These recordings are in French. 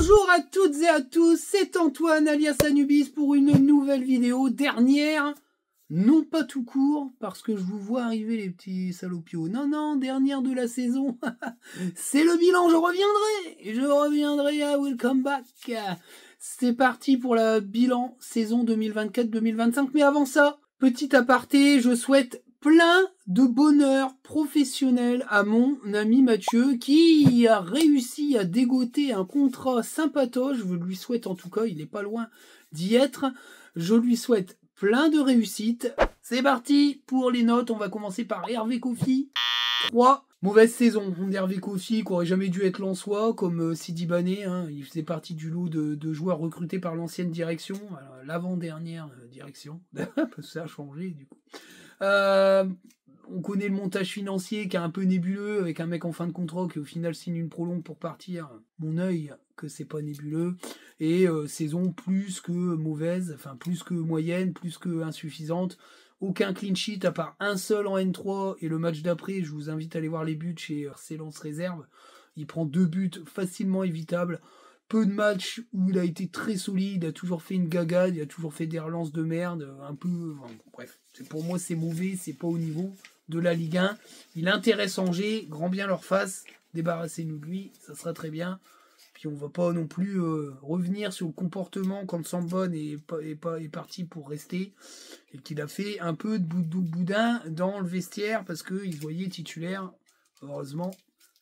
Bonjour à toutes et à tous, c'est Antoine alias Anubis pour une nouvelle vidéo, dernière, non pas tout court, parce que je vous vois arriver les petits salopios, non, dernière de la saison, c'est le bilan, je reviendrai à Welcome Back, c'est parti pour la bilan saison 2024-2025, mais avant ça, petit aparté, je souhaite plein de bonheur professionnel à mon ami Mathieu qui a réussi à dégoter un contrat sympatoche. Je lui souhaite en tout cas, il n'est pas loin d'y être. Je lui souhaite plein de réussite. C'est parti pour les notes. On va commencer par Hervé Kofi. 3. Mauvaise saison d'Hervé Kofi, qui aurait jamais dû être Lensois, comme Sidi Bané. Hein. Il faisait partie du lot de joueurs recrutés par l'ancienne direction, l'avant-dernière direction, parce que ça a changé du coup. On connaît le montage financier qui est un peu nébuleux avec un mec en fin de contrat qui au final signe une prolongue pour partir. Mon œil que c'est pas nébuleux. Et saison plus que mauvaise, enfin plus que moyenne, plus que insuffisante. Aucun clean sheet à part un seul en N3 et le match d'après. Je vous invite à aller voir les buts chez Célance Réserve. Il prend 2 buts facilement évitables. Peu de matchs où il a été très solide, il a toujours fait une gagade, il a toujours fait des relances de merde, un peu... Enfin, bref, pour moi c'est mauvais, c'est pas au niveau de la Ligue 1. Il intéresse Angers, grand bien leur face, débarrassez-nous de lui, ça sera très bien. Puis on va pas non plus revenir sur le comportement quand Sambonne est parti pour rester, et qu'il a fait un peu de boudin dans le vestiaire parce qu'il se voyait titulaire, heureusement.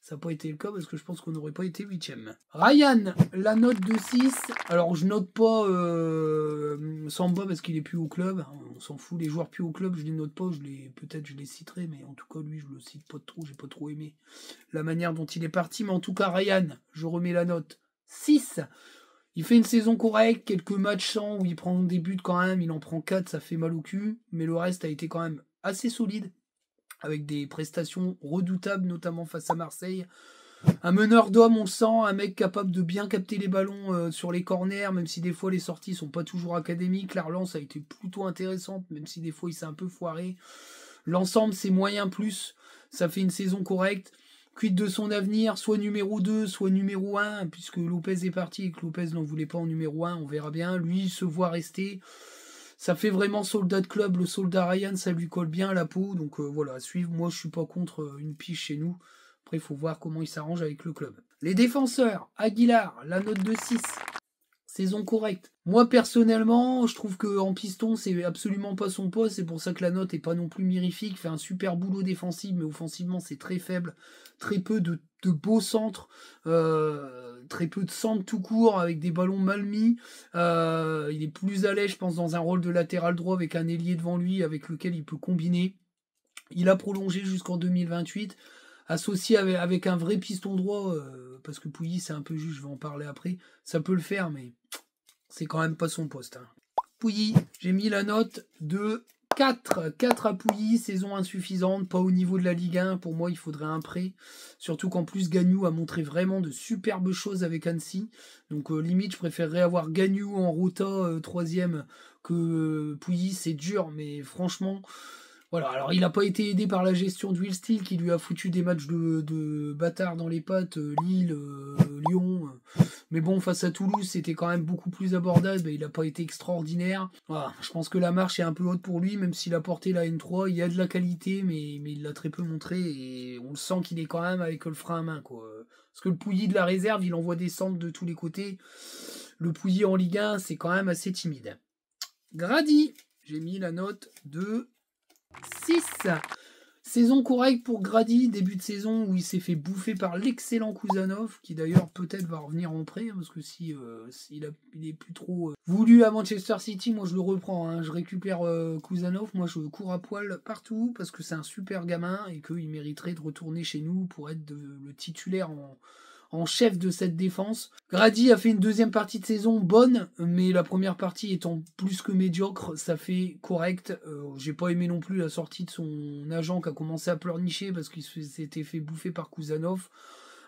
Ça n'a pas été le cas parce que je pense qu'on n'aurait pas été 8ème. Ryan, la note de 6. Alors je note pas Samba parce qu'il est plus au club. On s'en fout, les joueurs plus au club, je les note pas. Peut-être je les citerai, mais en tout cas lui je le cite pas trop. J'ai pas trop aimé la manière dont il est parti. Mais en tout cas Ryan, je remets la note 6. Il fait une saison correcte, quelques matchs sans où il prend des buts quand même. Il en prend 4, ça fait mal au cul. Mais le reste a été quand même assez solide, avec des prestations redoutables, notamment face à Marseille. Un meneur d'homme, on le sent, un mec capable de bien capter les ballons sur les corners, même si des fois les sorties sont pas toujours académiques. La relance a été plutôt intéressante, même si des fois il s'est un peu foiré. L'ensemble, c'est moyen plus. Ça fait une saison correcte. Quid de son avenir, soit numéro 2, soit numéro 1, puisque Lopez est parti et que Lopez n'en voulait pas en numéro 1, on verra bien. Lui, se voit rester. Ça fait vraiment soldat de club, le soldat Ryan, ça lui colle bien à la peau. Donc voilà, à suivre. Moi, je suis pas contre une piche chez nous. Après, il faut voir comment il s'arrange avec le club. Les défenseurs, Aguilar, la note de 6. Saison correcte. Moi, personnellement, je trouve qu'en piston, c'est absolument pas son poste. C'est pour ça que la note est pas non plus mirifique. Il fait un super boulot défensif, mais offensivement, c'est très faible. Très peu de beaux centres. Très peu de centres tout court, avec des ballons mal mis. Il est plus à l'aise, je pense, dans un rôle de latéral droit avec un ailier devant lui, avec lequel il peut combiner. Il a prolongé jusqu'en 2028. Associé avec un vrai piston droit, parce que Pouilly, c'est un peu juste, je vais en parler après. Ça peut le faire, mais c'est quand même pas son poste. Hein. Pouilly, j'ai mis la note de 4. 4 à Pouilly, saison insuffisante, pas au niveau de la Ligue 1. Pour moi, il faudrait un prêt. Surtout qu'en plus, Gagnou a montré vraiment de superbes choses avec Annecy. Donc, limite, je préférerais avoir Gagnou en rota 3ème que Pouilly. C'est dur, mais franchement... Voilà, alors il n'a pas été aidé par la gestion de Will Steele qui lui a foutu des matchs de bâtard dans les pattes, Lille, Lyon. Mais bon, face à Toulouse, c'était quand même beaucoup plus abordable et il n'a pas été extraordinaire. Voilà, je pense que la marche est un peu haute pour lui, même s'il a porté la N3. Il y a de la qualité, mais il l'a très peu montré et on le sent qu'il est quand même avec le frein à main, quoi. Parce que le Pouilly de la réserve, il envoie des centres de tous les côtés. Le Pouilly en Ligue 1, c'est quand même assez timide. Grady, j'ai mis la note de 6. Saison correcte pour Grady, début de saison où il s'est fait bouffer par l'excellent Kouzanov, qui d'ailleurs peut-être va revenir en prêt, parce que s'il est plus trop voulu à Manchester City, moi je le reprends, hein. Je récupère Kouzanov, moi je cours à poil partout, parce que c'est un super gamin, et qu'il mériterait de retourner chez nous pour être le titulaire en chef de cette défense. Grady a fait une deuxième partie de saison bonne, mais la première partie étant plus que médiocre, ça fait correct. J'ai pas aimé non plus la sortie de son agent qui a commencé à pleurnicher parce qu'il s'était fait bouffer par Kouzanov.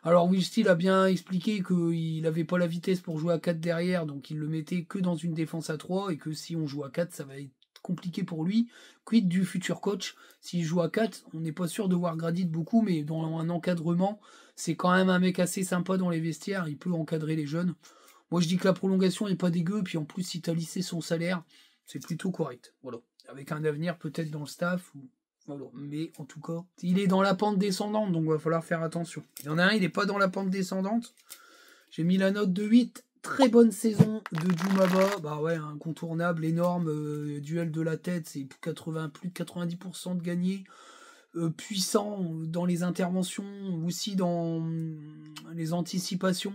Alors Will Steele a bien expliqué qu'il n'avait pas la vitesse pour jouer à 4 derrière, donc il le mettait que dans une défense à 3, et que si on joue à 4, ça va être compliqué pour lui. Quid du futur coach? S'il joue à 4, on n'est pas sûr de voir Grady de beaucoup, mais dans un encadrement, c'est quand même un mec assez sympa dans les vestiaires, il peut encadrer les jeunes. Moi, je dis que la prolongation n'est pas dégueu, puis en plus, si tu as lissé son salaire, c'est plutôt correct. Voilà. Avec un avenir peut-être dans le staff. Voilà. Mais en tout cas, il est dans la pente descendante, donc il va falloir faire attention. Il y en a un, il n'est pas dans la pente descendante. J'ai mis la note de 8. Très bonne saison de Djoumaba. Bah ouais, incontournable, énorme. Duel de la tête, c'est plus de 90% de gagné. Puissant dans les interventions, aussi dans les anticipations.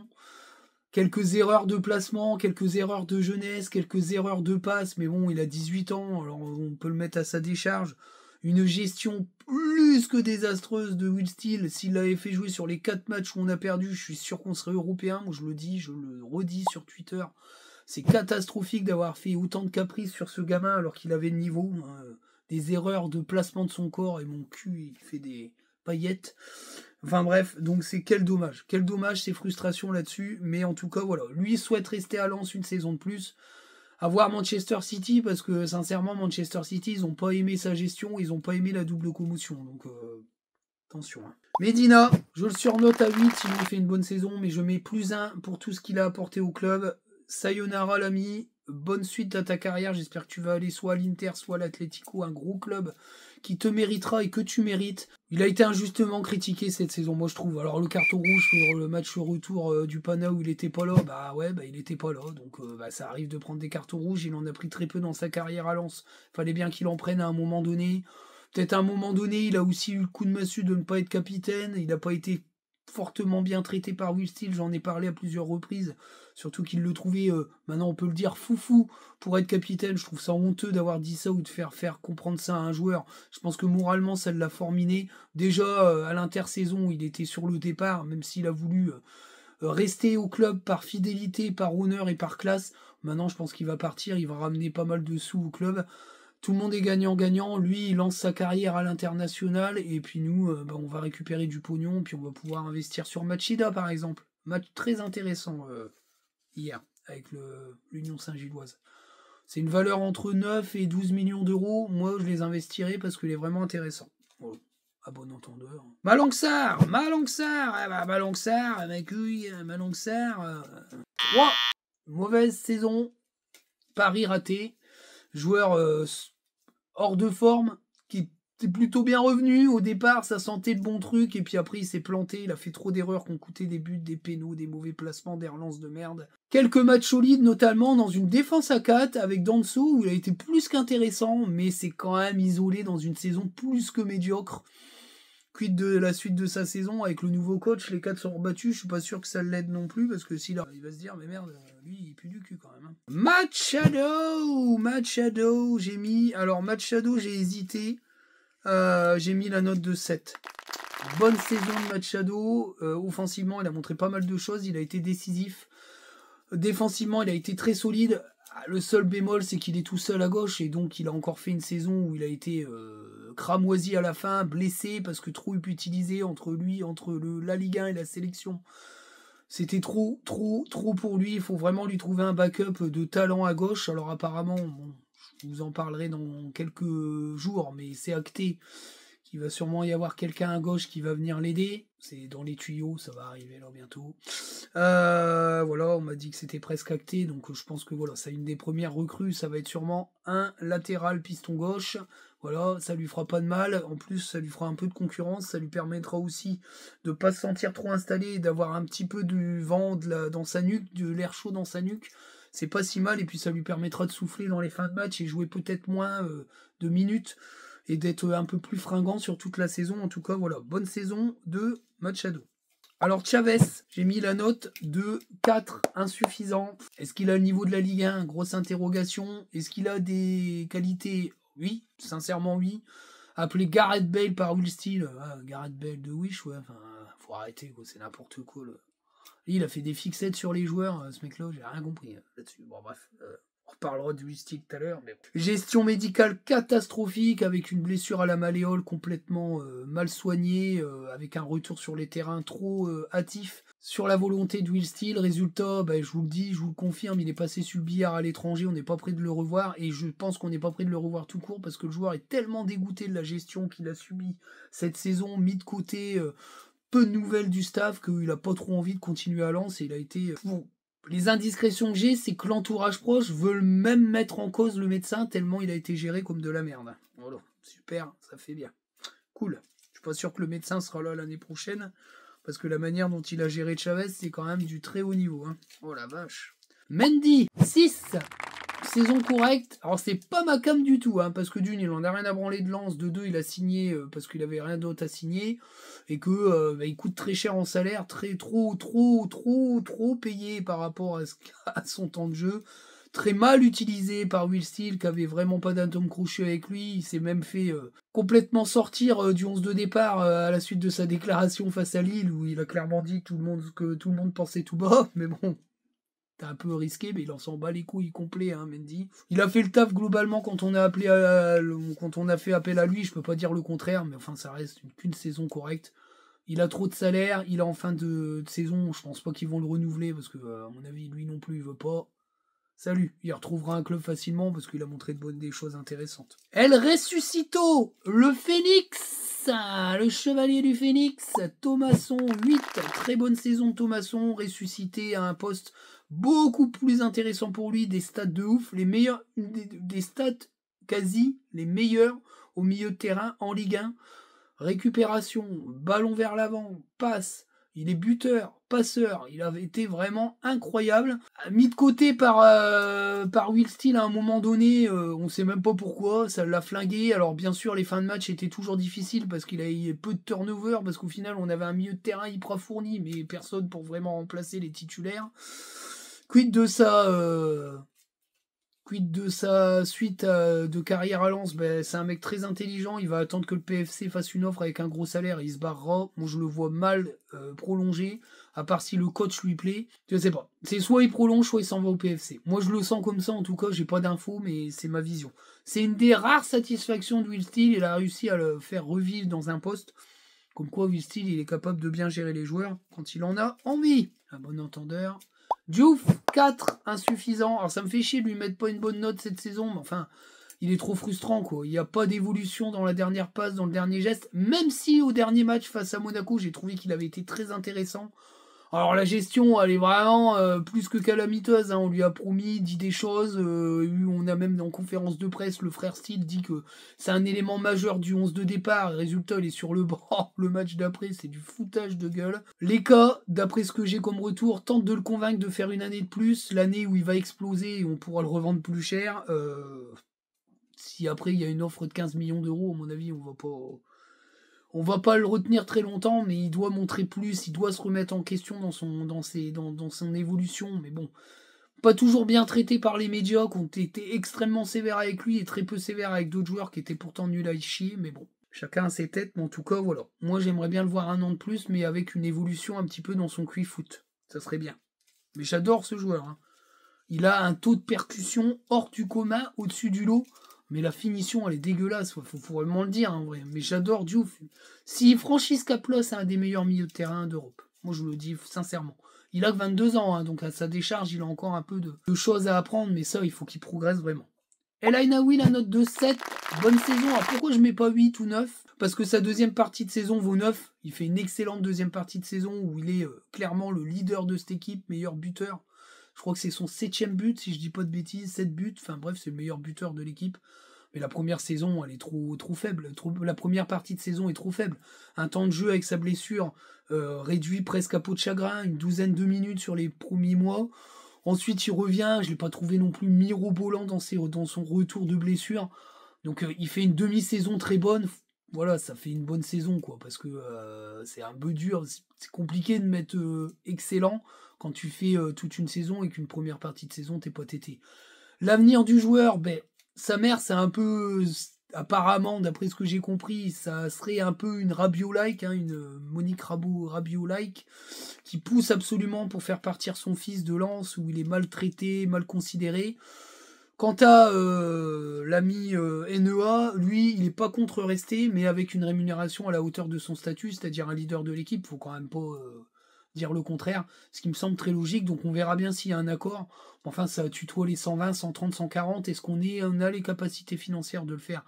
Quelques erreurs de placement, quelques erreurs de jeunesse, quelques erreurs de passe, mais bon, il a 18 ans, alors on peut le mettre à sa décharge. Une gestion plus que désastreuse de Will Steele. S'il l'avait fait jouer sur les 4 matchs où on a perdu, je suis sûr qu'on serait européen. Moi, je le dis, je le redis sur Twitter. C'est catastrophique d'avoir fait autant de caprices sur ce gamin alors qu'il avait le niveau. Des erreurs de placement de son corps et mon cul, il fait des paillettes. Enfin bref, donc c'est quel dommage. Quel dommage, ces frustrations là-dessus. Mais en tout cas, voilà. Lui souhaite rester à Lens une saison de plus. À voir Manchester City, parce que sincèrement, Manchester City, ils n'ont pas aimé sa gestion, ils n'ont pas aimé la double commotion. Donc attention. Medina, je le surnote à 8 s'il nous fait une bonne saison, mais je mets +1 pour tout ce qu'il a apporté au club. Sayonara l'ami, bonne suite à ta carrière, j'espère que tu vas aller soit à l'Inter, soit à l'Atlético, un gros club qui te méritera et que tu mérites. Il a été injustement critiqué cette saison, moi je trouve. Alors le carton rouge sur le match retour du Pana où il était pas là, il était pas là, donc ça arrive de prendre des cartons rouges, il en a pris très peu dans sa carrière à Lens. Fallait bien qu'il en prenne à un moment donné. Peut-être à un moment donné, il a aussi eu le coup de massue de ne pas être capitaine, il n'a pas été fortement bien traité par Will Steele, j'en ai parlé à plusieurs reprises, surtout qu'il le trouvait, maintenant on peut le dire, foufou pour être capitaine. Je trouve ça honteux d'avoir dit ça ou de faire comprendre ça à un joueur. Je pense que moralement ça l'a forminé. Déjà à l'intersaison il était sur le départ, même s'il a voulu rester au club par fidélité, par honneur et par classe. Maintenant je pense qu'il va partir, il va ramener pas mal de sous au club. Tout le monde est gagnant-gagnant. Lui, il lance sa carrière à l'international. Et puis nous, on va récupérer du pognon. Puis on va pouvoir investir sur Machida, par exemple. Match très intéressant hier avec l'Union Saint-Gilloise. C'est une valeur entre 9 et 12 millions d'euros. Moi, je les investirai parce qu'il est vraiment intéressant. Voilà. À bon entendeur. Malanxar, ma couille, Malanxar. 3. Mauvaise saison. Pari raté. Joueur hors de forme, qui était plutôt bien revenu. Au départ, ça sentait le bon truc, et puis après, il s'est planté. Il a fait trop d'erreurs qui ont coûté des buts, des pénaux, des mauvais placements, des relances de merde. Quelques matchs solides, notamment dans une défense à 4 avec Danso, où il a été plus qu'intéressant, mais c'est quand même isolé dans une saison plus que médiocre. Quid de la suite de sa saison avec le nouveau coach, les 4 sont rebattus, je suis pas sûr que ça l'aide non plus, parce que s'il il va se dire, mais merde, lui il pue du cul quand même. Machado, j'ai mis, alors Machado j'ai hésité, j'ai mis la note de 7. Bonne saison de Machado, offensivement il a montré pas mal de choses, il a été décisif, défensivement il a été très solide. Le seul bémol, c'est qu'il est tout seul à gauche et donc il a encore fait une saison où il a été cramoisi à la fin, blessé parce que trop utilisé entre la Ligue 1 et la sélection. C'était trop pour lui. Il faut vraiment lui trouver un backup de talent à gauche. Alors apparemment, je vous en parlerai dans quelques jours, mais c'est acté qu'il va sûrement y avoir quelqu'un à gauche qui va venir l'aider. C'est dans les tuyaux, ça va arriver là bientôt. Voilà, on m'a dit que c'était presque acté, donc je pense que voilà, c'est une des premières recrues, ça va être sûrement un latéral piston gauche. Voilà, ça lui fera pas de mal. En plus, ça lui fera un peu de concurrence. Ça lui permettra aussi de pas se sentir trop installé et d'avoir un petit peu du vent dans sa nuque, de l'air chaud dans sa nuque. C'est pas si mal, et puis ça lui permettra de souffler dans les fins de match et jouer peut-être moins de minutes et d'être un peu plus fringant sur toute la saison. En tout cas, voilà, bonne saison de Machado. Alors Chavez, j'ai mis la note de 4, insuffisant. Est-ce qu'il a le niveau de la Ligue 1? Grosse interrogation. Est-ce qu'il a des qualités? Oui, sincèrement oui. Appelé Gareth Bale par Will Steele. Gareth Bale de Wish, ouais, enfin, faut arrêter, quoi, c'est n'importe quoi. Là. Il a fait des fixettes sur les joueurs, ce mec-là, j'ai rien compris là-dessus. Bon, bref. On reparlera du Will tout à l'heure. Mais... Gestion médicale catastrophique avec une blessure à la malléole complètement mal soignée, avec un retour sur les terrains trop hâtif sur la volonté de Will Steele. Résultat, je vous le dis, je vous le confirme, il est passé sur le billard à l'étranger, on n'est pas prêt de le revoir et je pense qu'on n'est pas prêt de le revoir tout court parce que le joueur est tellement dégoûté de la gestion qu'il a subie cette saison, mis de côté peu de nouvelles du staff, qu'il n'a pas trop envie de continuer à Lens et il a été... Les indiscrétions que j'ai, c'est que l'entourage proche veut même mettre en cause le médecin tellement il a été géré comme de la merde. Voilà, super, ça fait bien. Cool. Je suis pas sûr que le médecin sera là l'année prochaine, parce que la manière dont il a géré Chavez, c'est quand même du très haut niveau. Hein. Oh la vache. Mendy, 6. Saison correcte. Alors c'est pas ma cam du tout, hein, parce que d'une, il en a rien à branler de lance, de deux, il a signé parce qu'il avait rien d'autre à signer, et que il coûte très cher en salaire, trop payé par rapport à son temps de jeu. Très mal utilisé par Will Steele, qui avait vraiment pas d'atome crochet avec lui. Il s'est même fait complètement sortir du 11 de départ à la suite de sa déclaration face à Lille, où il a clairement dit que tout le monde pensait tout bas. Mais bon, t'es un peu risqué, mais il en s'en bat les couilles complet, hein, Mendy. Il a fait le taf globalement quand on a fait appel à lui. Je peux pas dire le contraire, mais enfin, ça reste qu'une saison correcte. Il a trop de salaire, il est en fin de saison. Je pense pas qu'ils vont le renouveler parce que, à mon avis, lui non plus, il veut pas. Salut, il retrouvera un club facilement parce qu'il a montré des choses intéressantes. El Resucito, le Phénix, le chevalier du Phénix, Thomasson, 8, très bonne saison de Thomasson, ressuscité à un poste beaucoup plus intéressant pour lui, des stats de ouf, les meilleurs, des stats quasi les meilleurs au milieu de terrain en Ligue 1. Récupération, ballon vers l'avant, passe, il est buteur, passeur, il avait été vraiment incroyable. Mis de côté par Will Steele à un moment donné, on sait même pas pourquoi, ça l'a flingué. Alors bien sûr, les fins de match étaient toujours difficiles parce qu'il a eu peu de turnover, parce qu'au final, on avait un milieu de terrain hyper fourni, mais personne pour vraiment remplacer les titulaires. Quid de sa suite de carrière à Lens? C'est un mec très intelligent, il va attendre que le PFC fasse une offre avec un gros salaire et il se barrera. Moi je le vois mal prolonger, à part si le coach lui plaît. Je sais pas. C'est soit il prolonge, soit il s'en va au PFC. Moi je le sens comme ça, en tout cas, j'ai pas d'infos, mais c'est ma vision. C'est une des rares satisfactions de Will Steele, il a réussi à le faire revivre dans un poste. Comme quoi Will Steele, il est capable de bien gérer les joueurs quand il en a envie. Un bon entendeur. Diouf, 4, insuffisant. Alors ça me fait chier de lui mettre pas une bonne note cette saison, mais enfin, il est trop frustrant, quoi. Il n'y a pas d'évolution dans la dernière passe, dans le dernier geste, même si au dernier match face à Monaco, j'ai trouvé qu'il avait été très intéressant. Alors la gestion, elle est vraiment plus que calamiteuse, hein. On lui a promis, dit des choses, on a même en conférence de presse, le frère Steele dit que c'est un élément majeur du 11 de départ, résultat il est sur le banc, le match d'après c'est du foutage de gueule. Les cas, d'après ce que j'ai comme retour, tentent de le convaincre de faire une année de plus, l'année où il va exploser et on pourra le revendre plus cher. Si après il y a une offre de 15 millions d'euros, à mon avis on va pas le retenir très longtemps, mais il doit montrer plus, il doit se remettre en question dans son évolution. Mais bon, pas toujours bien traité par les médias qui ont été extrêmement sévères avec lui et très peu sévères avec d'autres joueurs qui étaient pourtant nuls à y chier. Mais bon, chacun a ses têtes, mais en tout cas, voilà. Moi, j'aimerais bien le voir un an de plus, mais avec une évolution un petit peu dans son QI foot. Ça serait bien. Mais j'adore ce joueur. Hein. Il a un taux de percussion hors du commun, au-dessus du lot. Mais la finition, elle est dégueulasse. Faut vraiment le dire, en vrai. Mais j'adore Diouf. Si Francis Caplos, c'est un des meilleurs milieux de terrain d'Europe. Moi, je le dis sincèrement. Il a que 22 ans, hein, donc à sa décharge, il a encore un peu de choses à apprendre. Mais ça, il faut qu'il progresse vraiment. El Ainaoui, la note de 7. Bonne saison. Alors pourquoi je mets pas 8 ou 9? Parce que sa deuxième partie de saison vaut 9. Il fait une excellente deuxième partie de saison où il est clairement le leader de cette équipe, meilleur buteur. Je crois que c'est son 7e but, si je dis pas de bêtises, 7 buts. Enfin bref, c'est le meilleur buteur de l'équipe. Mais la première saison, elle est trop faible. La première partie de saison est trop faible. Un temps de jeu avec sa blessure réduit presque à peau de chagrin, une douzaine de minutes sur les premiers mois. Ensuite, il revient. Je ne l'ai pas trouvé non plus mirobolant dans son retour de blessure. Donc, il fait une demi-saison très bonne. Voilà, ça fait une bonne saison, quoi. Parce que c'est un peu dur. C'est compliqué de mettre excellent quand tu fais toute une saison et qu'une première partie de saison, t'es pas tété. L'avenir du joueur, sa mère, c'est un peu, apparemment, d'après ce que j'ai compris, ça serait un peu une Rabiot-like, hein, une Monique Rabiot-like, qui pousse absolument pour faire partir son fils de Lens, où il est maltraité, mal considéré. Quant à l'ami NEA, lui, il n'est pas contre rester, mais avec une rémunération à la hauteur de son statut, c'est-à-dire un leader de l'équipe, faut quand même pas dire le contraire, ce qui me semble très logique, donc on verra bien s'il y a un accord. Enfin, ça tutoie les 120, 130, 140, est-ce qu'on a les capacités financières de le faire?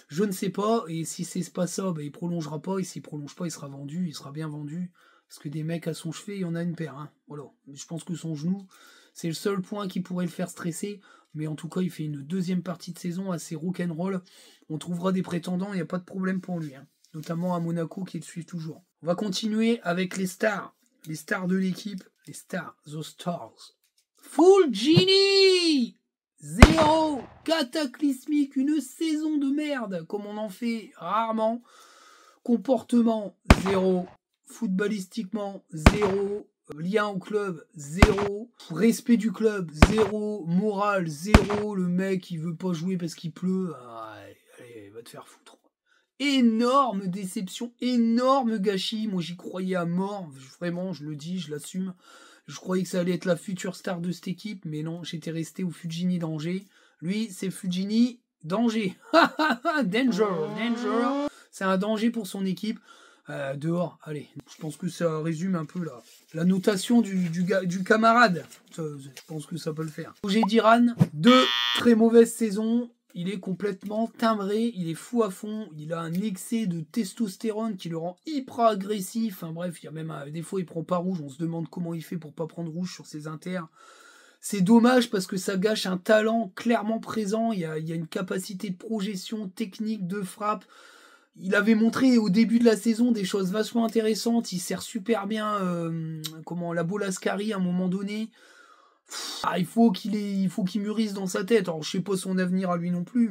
Je ne sais pas, et si c'est pas ça, il prolongera pas, et s'il prolonge pas, il sera vendu, il sera bien vendu, parce que des mecs à son chevet, il y en a une paire. Hein. Voilà. Je pense que son genou, C'est le seul point qui pourrait le faire stresser. Mais en tout cas, il fait une deuxième partie de saison assez rock'n'roll. On trouvera des prétendants, il n'y a pas de problème pour lui. Hein. Notamment à Monaco qui le suivent toujours. On va continuer avec les stars. Les stars de l'équipe. Les stars. The Stars. Fulgini 0. Cataclysmique. Une saison de merde. Comme on en fait rarement. Comportement 0. Footballistiquement 0. Lien au club, 0. Respect du club, 0. Morale, 0. Le mec, il veut pas jouer parce qu'il pleut. Ah, allez, va te faire foutre. Énorme déception, énorme gâchis. Moi, j'y croyais à mort. Vraiment, je le dis, je l'assume. Je croyais que ça allait être la future star de cette équipe. Mais non, j'étais resté au Fulgini d'Angers. Lui, c'est Fulgini d'Angers. Danger. C'est un danger pour son équipe. Dehors, allez, je pense que ça résume un peu la notation du camarade. Je pense que ça peut le faire. Roger Diran, 2 très mauvaises saisons. Il est complètement timbré, il est fou à fond. Il a un excès de testostérone qui le rend hyper agressif. Enfin bref, il y a même des fois il prend pas rouge. On se demande comment il fait pour pas prendre rouge sur ses inters. C'est dommage parce que ça gâche un talent clairement présent. Il y a une capacité de projection, technique, de frappe. Il avait montré au début de la saison des choses vachement intéressantes. Il sert super bien la Bolascari à un moment donné. Il faut qu'il mûrisse dans sa tête. Alors je sais pas son avenir à lui non plus,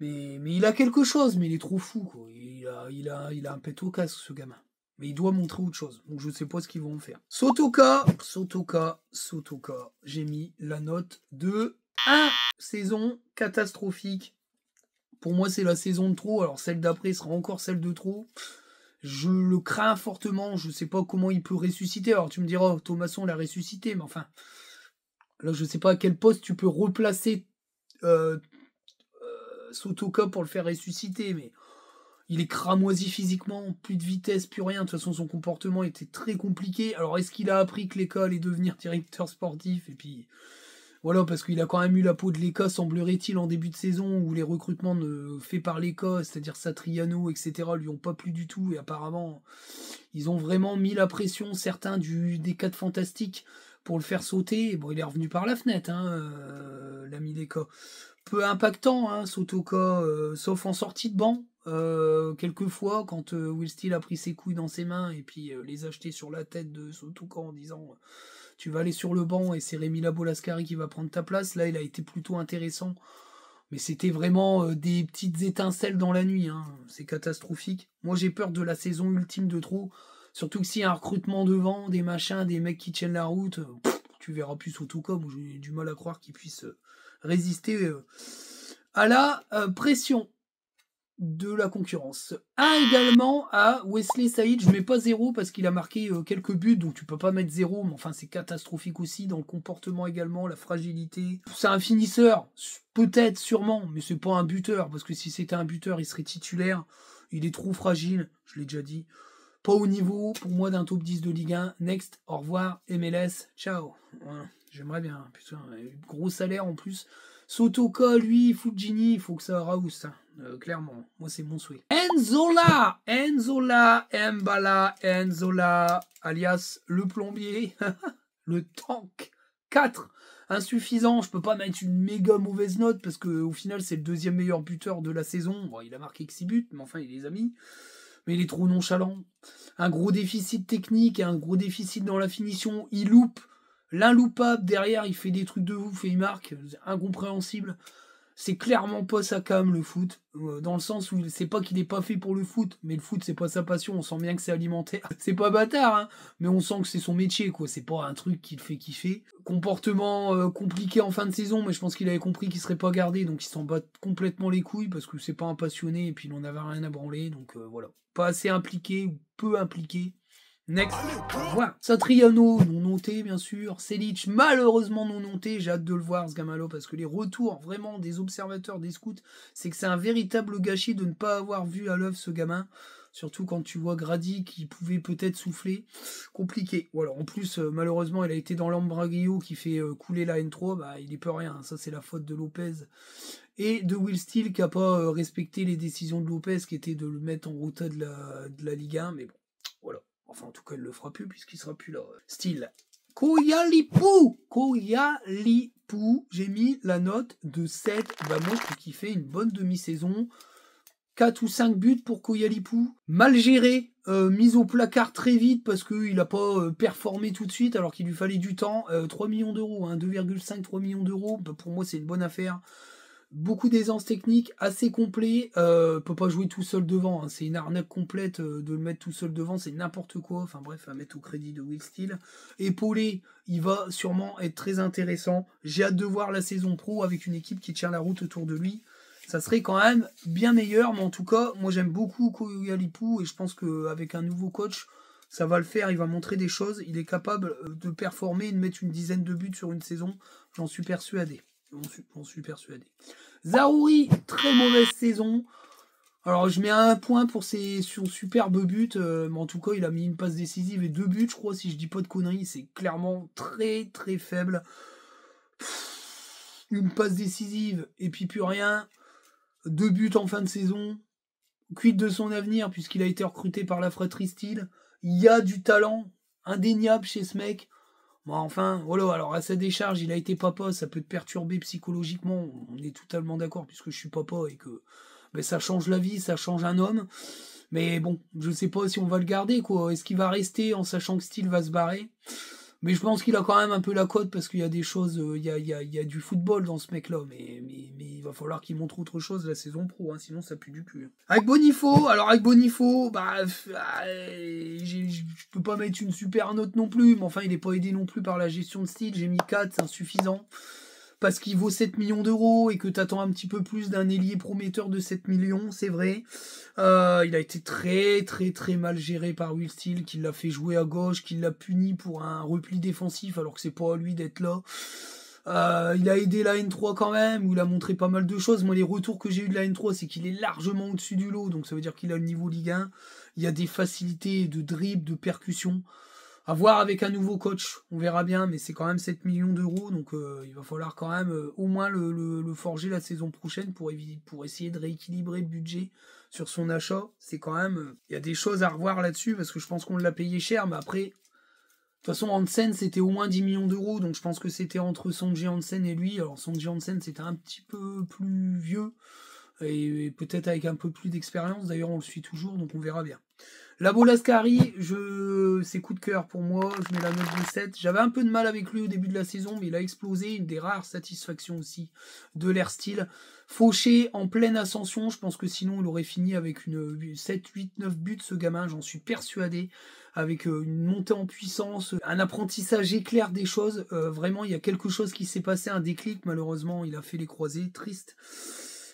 mais il a quelque chose, mais il est trop fou, quoi. Il a un pet au casque, ce gamin. Mais il doit montrer autre chose. Donc je sais pas ce qu'ils vont en faire. Sotoka. J'ai mis la note de 1. Saison catastrophique. Pour moi, c'est la saison de trop. Alors, celle d'après sera encore celle de trop. Je le crains fortement. Je ne sais pas comment il peut ressusciter. Alors, tu me diras, oh, Thomasson l'a ressuscité. Mais enfin, là, je ne sais pas à quel poste tu peux replacer Sotoka pour le faire ressusciter. Mais il est cramoisi physiquement. Plus de vitesse, plus rien. De toute façon, son comportement était très compliqué. Alors, est-ce qu'il a appris que l'Eka allait devenir directeur sportif? Et puis... Voilà, parce qu'il a quand même eu la peau de l'ECA, semblerait-il, en début de saison, où les recrutements faits par l'ECA, c'est-à-dire Satriano, etc., lui ont pas plu du tout, et apparemment, ils ont vraiment mis la pression, certains des 4 fantastiques, pour le faire sauter. Et bon, il est revenu par la fenêtre, l'ami l'ECA. Peu impactant, Sotoka, sauf en sortie de banc, quelquefois, quand Will Steele a pris ses couilles dans ses mains, et puis les a jetés sur la tête de Sotoka en disant... Tu vas aller sur le banc et c'est Rémi Labolascari qui va prendre ta place. Là, il a été plutôt intéressant. Mais c'était vraiment des petites étincelles dans la nuit. C'est catastrophique. Moi, j'ai peur de la saison ultime de trop. Surtout que s'il y a un recrutement devant, des machins, des mecs qui tiennent la route, tu verras plus Sotoka. Moi, j'ai du mal à croire qu'il puisse résister à la pression de la concurrence. 1 également à Wesley Saïd. Je mets pas 0 parce qu'il a marqué quelques buts, donc tu peux pas mettre 0, mais enfin c'est catastrophique aussi dans le comportement également, la fragilité. C'est un finisseur, peut-être, sûrement, mais c'est pas un buteur, parce que si c'était un buteur, il serait titulaire. Il est trop fragile, je l'ai déjà dit. Pas au niveau, pour moi, d'un top 10 de Ligue 1. Next, au revoir, MLS, ciao. Ouais, j'aimerais bien, putain, gros salaire en plus. Sotoka, lui, Fulgini, il faut que ça rousse, clairement. Moi, c'est mon souhait. Enzola, alias le plombier, le tank. 4, insuffisant. Je peux pas mettre une méga mauvaise note parce qu'au final, c'est le 2e meilleur buteur de la saison. Bon, il a marqué que 6 buts, mais enfin, il les a mis. Mais il est trop nonchalant. Un gros déficit technique, un gros déficit dans la finition. Il loupe. L'inloupable, derrière, il fait des trucs de ouf et il marque. Incompréhensible. C'est clairement pas sa cam, le foot. Dans le sens où c'est pas qu'il est pas fait pour le foot, mais le foot, c'est pas sa passion. On sent bien que c'est alimentaire. C'est pas bâtard, mais on sent que c'est son métier, quoi. C'est pas un truc qui le fait kiffer. Comportement compliqué en fin de saison, mais je pense qu'il avait compris qu'il serait pas gardé, donc il s'en bat complètement les couilles parce que c'est pas un passionné et puis il en avait rien à branler. Donc voilà. Pas assez impliqué ou peu impliqué. Next, voilà. Satriano, non noté, bien sûr. Selic, malheureusement non noté. J'ai hâte de le voir, ce gamin-là, parce que les retours, vraiment, des observateurs, des scouts, c'est que c'est un véritable gâchis de ne pas avoir vu à l'œuvre ce gamin. Surtout quand tu vois Grady qui pouvait peut-être souffler. Compliqué. Voilà. En plus, malheureusement, il a été dans l'embragio qui fait couler la N3. Bah, il y peut rien. Ça, c'est la faute de Lopez et de Will Steele qui n'a pas respecté les décisions de Lopez, qui était de le mettre en rota de la Ligue 1. Mais bon, voilà. Enfin, en tout cas, il le fera plus puisqu'il sera plus là. Style. Koyalipou, j'ai mis la note de 7. Bah moi je trouve qu'il fait une bonne demi-saison. 4 ou 5 buts pour Koyalipou. Mal géré, mise au placard très vite parce qu'il n'a pas performé tout de suite alors qu'il lui fallait du temps. 3 millions d'euros, hein, 2,5-3 millions d'euros, bah, pour moi c'est une bonne affaire. Beaucoup d'aisance technique, assez complet, peut pas jouer tout seul devant, hein. C'est une arnaque complète de le mettre tout seul devant, c'est n'importe quoi, enfin bref, à mettre au crédit de Will Steele. Épaulé, il va sûrement être très intéressant, j'ai hâte de voir la saison pro avec une équipe qui tient la route autour de lui, ça serait quand même bien meilleur, mais en tout cas, moi j'aime beaucoup Koyalipou et je pense qu'avec un nouveau coach, ça va le faire, il va montrer des choses, il est capable de performer et de mettre une dizaine de buts sur une saison, j'en suis persuadé. J'en suis persuadé. Zaroury, très mauvaise saison. Alors je mets un point pour son superbe but, mais en tout cas il a mis une passe décisive et 2 buts, je crois, si je dis pas de conneries, c'est clairement très très faible. Une passe décisive et puis plus rien. 2 buts en fin de saison. Quid de son avenir puisqu'il a été recruté par la fratrie Steele. Il y a du talent indéniable chez ce mec. Bon, enfin, voilà, alors à sa décharge, il a été papa, ça peut te perturber psychologiquement, on est totalement d'accord, puisque je suis papa et que ben, ça change la vie, ça change un homme. Mais bon, je sais pas si on va le garder, quoi. Est-ce qu'il va rester en sachant que Steele va se barrer? Mais je pense qu'il a quand même un peu la cote parce qu'il y a des choses, il y a du football dans ce mec-là, mais il va falloir qu'il montre autre chose la saison pro, hein, sinon ça pue du cul. Avec Bonifo, bah, je peux pas mettre une super note non plus, mais enfin il est pas aidé non plus par la gestion de Steele, j'ai mis 4, c'est insuffisant. Parce qu'il vaut 7 millions d'euros et que tu attends un petit peu plus d'un ailier prometteur de 7 millions, c'est vrai. Il a été très très très mal géré par Will Steele, qui l'a fait jouer à gauche, qui l'a puni pour un repli défensif alors que c'est pas à lui d'être là. Il a aidé la N3 quand même, où il a montré pas mal de choses. Moi les retours que j'ai eu de la N3 c'est qu'il est largement au-dessus du lot, donc ça veut dire qu'il a le niveau Ligue 1. Il y a des facilités de dribble, de percussion. À voir avec un nouveau coach, on verra bien, mais c'est quand même 7 millions d'euros, donc il va falloir quand même au moins le forger la saison prochaine pour essayer de rééquilibrer le budget sur son achat. C'est quand même, il y a des choses à revoir là-dessus, parce que je pense qu'on l'a payé cher, mais après, de toute façon, Hansen, c'était au moins 10 millions d'euros, donc je pense que c'était entre Sonji Hansen et lui. Alors Sonji Hansen, c'était un petit peu plus vieux, et peut-être avec un peu plus d'expérience, d'ailleurs on le suit toujours, donc on verra bien. Labo Lascari, c'est coup de cœur pour moi, je mets la note de 7. J'avais un peu de mal avec lui au début de la saison, mais il a explosé, une des rares satisfactions aussi de l'air style. Fauché en pleine ascension, je pense que sinon il aurait fini avec une 7, 8, 9 buts ce gamin, j'en suis persuadé, avec une montée en puissance, un apprentissage éclair des choses. Vraiment, il y a quelque chose qui s'est passé, un déclic, malheureusement, il a fait les croisés, triste.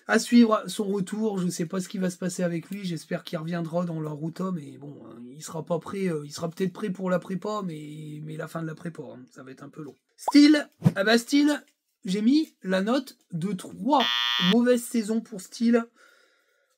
À suivre son retour, je ne sais pas ce qui va se passer avec lui, j'espère qu'il reviendra dans la Ruta, mais bon, il sera pas prêt, il sera peut-être prêt pour la prépa, mais la fin de la prépa, hein, ça va être un peu long. Steele, Steele, j'ai mis la note de 3. Mauvaise saison pour Steele.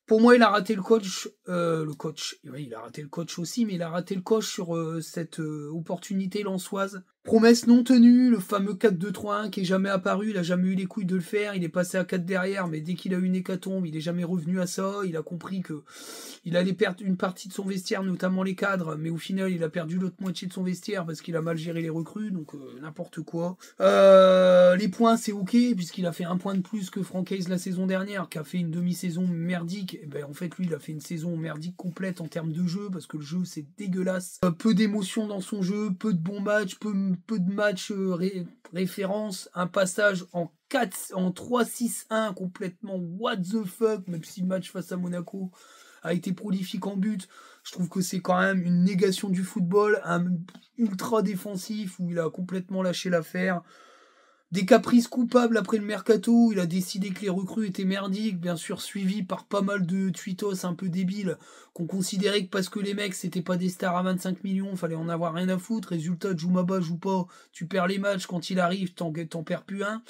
Pour moi, il a raté le coach. Oui, il a raté le coach aussi, mais il a raté le coach sur cette opportunité lensoise. Promesse non tenue, le fameux 4-2-3-1 qui est jamais apparu, il a jamais eu les couilles de le faire, il est passé à 4 derrière, mais dès qu'il a eu une hécatombe, il est jamais revenu à ça, il a compris que il allait perdre une partie de son vestiaire, notamment les cadres, mais au final, il a perdu l'autre moitié de son vestiaire parce qu'il a mal géré les recrues, donc n'importe quoi. Les points, c'est ok, puisqu'il a fait un point de plus que Franck Hayes la saison dernière, qui a fait une demi-saison merdique. Et ben, en fait, lui, il a fait une saison merdique complète en termes de jeu, parce que le jeu, c'est dégueulasse. Peu d'émotion dans son jeu, peu de bons matchs, peu de matchs référence, un passage en 3-6-1 complètement what the fuck, même si le match face à Monaco a été prolifique en but. Je trouve que c'est quand même une négation du football, un ultra défensif où il a complètement lâché l'affaire. Des caprices coupables après le mercato, il a décidé que les recrues étaient merdiques, bien sûr suivi par pas mal de tweetos un peu débiles, qu'on considérait que parce que les mecs c'était pas des stars à 25 millions, fallait en avoir rien à foutre, résultat Djoumaba joue pas, tu perds les matchs, quand il arrive t'en perds plus un.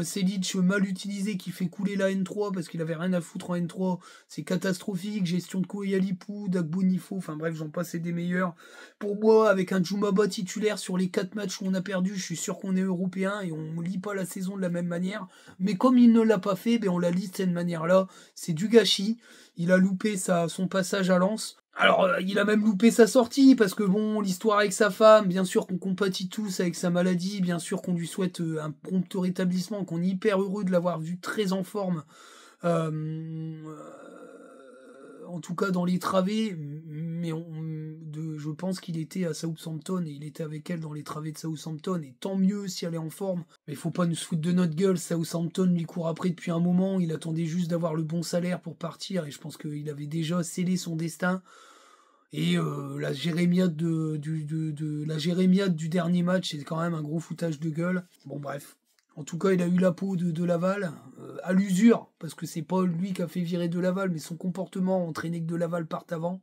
Selic mal utilisé qui fait couler la N3 parce qu'il avait rien à foutre en N3, c'est catastrophique, gestion de Koyalipou, Dagbonifo, enfin bref j'en passe des meilleurs. Pour moi avec un Djoumaba titulaire sur les 4 matchs où on a perdu, je suis sûr qu'on est européen et on on lit pas la saison de la même manière. Mais comme il ne l'a pas fait, ben on la lit de cette manière-là. C'est du gâchis. Il a loupé son passage à Lens. Alors, il a même loupé sa sortie, parce que bon, l'histoire avec sa femme, bien sûr qu'on compatit tous avec sa maladie, bien sûr qu'on lui souhaite un prompt rétablissement, qu'on est hyper heureux de l'avoir vu très en forme, en tout cas dans les travées, mais je pense qu'il était à Southampton, et il était avec elle dans les travées de Southampton, et tant mieux si elle est en forme, mais il faut pas nous se foutre de notre gueule, Southampton lui court après depuis un moment, il attendait juste d'avoir le bon salaire pour partir, et je pense qu'il avait déjà scellé son destin. Et la jérémiade du dernier match, c'est quand même un gros foutage de gueule. Bon bref. En tout cas, il a eu la peau de Laval, à l'usure, parce que c'est pas lui qui a fait virer de Laval, mais son comportement a entraîné que de Laval parte avant.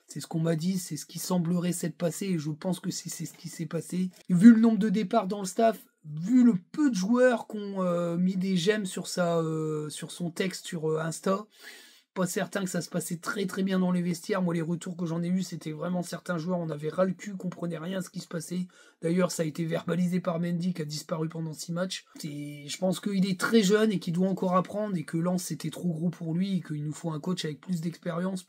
C'est ce qu'on m'a dit, c'est ce qui semblerait s'être passé, et je pense que c'est ce qui s'est passé. Vu le nombre de départs dans le staff, vu le peu de joueurs qui ont mis des j'aime sur son texte sur Insta, pas certain que ça se passait très très bien dans les vestiaires. Moi, les retours que j'en ai eus, c'était vraiment certains joueurs, on avait ras le cul, comprenait rien à ce qui se passait. D'ailleurs, ça a été verbalisé par Mendy, qui a disparu pendant 6 matchs. Et je pense qu'il est très jeune et qu'il doit encore apprendre, et que Lens c'était trop gros pour lui, et qu'il nous faut un coach avec plus d'expérience,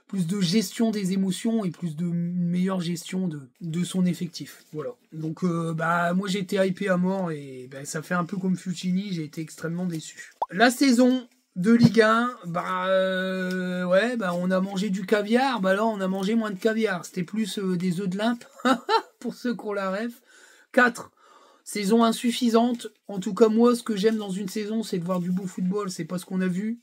plus de gestion des émotions, et plus de meilleure gestion de son effectif. Voilà. Donc moi j'ai été hypé à mort, et ça fait un peu comme Fucini, j'ai été extrêmement déçu. La saison de Ligue 1, on a mangé du caviar, là on a mangé moins de caviar, c'était plus des œufs de limpe, pour ceux qui ont la ref. 4. Saison insuffisante, en tout cas moi ce que j'aime dans une saison c'est de voir du beau football, c'est pas ce qu'on a vu.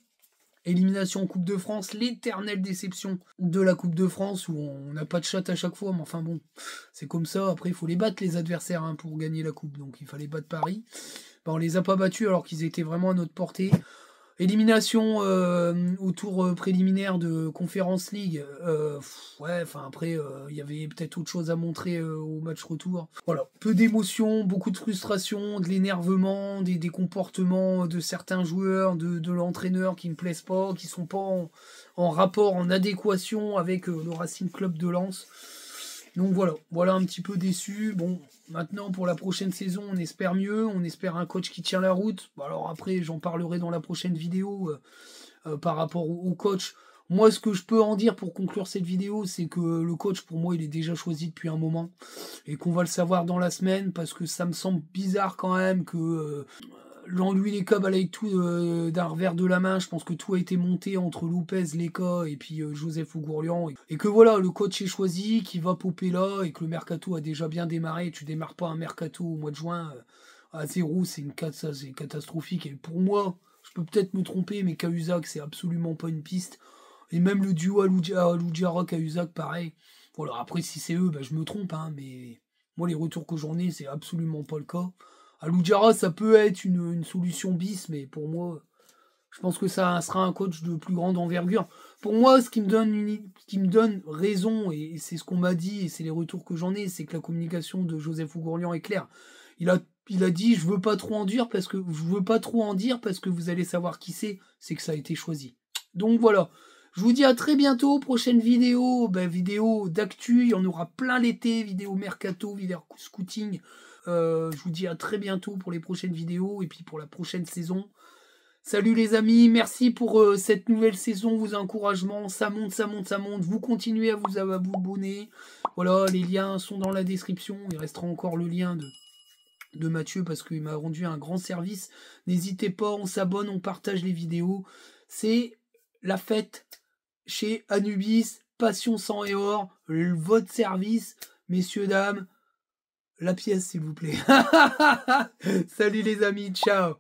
Élimination en Coupe de France, l'éternelle déception de la Coupe de France, où on n'a pas de chatte à chaque fois, mais enfin bon, c'est comme ça, après il faut les battre les adversaires pour gagner la Coupe, donc il fallait battre Paris. On les a pas battus alors qu'ils étaient vraiment à notre portée. Élimination au tour préliminaire de Conference League. Après, il y avait peut-être autre chose à montrer au match retour. Voilà, peu d'émotions, beaucoup de frustration, de l'énervement, des comportements de certains joueurs, de l'entraîneur qui ne me plaisent pas, qui sont pas en rapport, en adéquation avec le Racing Club de Lens. Donc voilà un petit peu déçu. Bon, maintenant pour la prochaine saison, on espère mieux, on espère un coach qui tient la route. Bon, alors après, j'en parlerai dans la prochaine vidéo par rapport au coach. Moi, ce que je peux en dire pour conclure cette vidéo, c'est que le coach, pour moi, il est déjà choisi depuis un moment, et qu'on va le savoir dans la semaine, parce que ça me semble bizarre quand même que Jean-Louis Léca balaye tout d'un revers de la main. Je pense que tout a été monté entre Lopez, Léca et puis Joseph Ougourlian. Et que voilà, le coach est choisi, qui va popper là, et que le mercato a déjà bien démarré. Tu démarres pas un mercato au mois de juin à 0, c'est catastrophique. Et pour moi, je peux peut-être me tromper, mais Cahuzac, c'est absolument pas une piste. Et même le duo Aloudiara-Cahuzac, pareil. Voilà, après, si c'est eux, je me trompe, mais moi, les retours que j'en ai, c'est absolument pas le cas. Aloudiara, ça peut être une solution bis, mais pour moi, je pense que ça sera un coach de plus grande envergure. Pour moi, ce qui me donne raison, et c'est ce qu'on m'a dit, et c'est les retours que j'en ai, c'est que la communication de Joseph Ougourlian est claire. Il a dit, je veux pas trop en dire parce que vous allez savoir qui c'est que ça a été choisi. Donc voilà. Je vous dis à très bientôt, prochaine vidéo, vidéo d'actu, il y en aura plein l'été, vidéo mercato, vidéo scouting. Je vous dis à très bientôt pour les prochaines vidéos et puis pour la prochaine saison. Salut les amis, merci pour cette nouvelle saison, vos encouragements, ça monte, vous continuez à vous abonner. Voilà, les liens sont dans la description, il restera encore le lien de Mathieu parce qu'il m'a rendu un grand service. N'hésitez pas, on s'abonne, on partage les vidéos. C'est la fête chez Anubis, Passion Sang et Or, votre service, messieurs, dames. La pièce, s'il vous plaît. Salut les amis, ciao.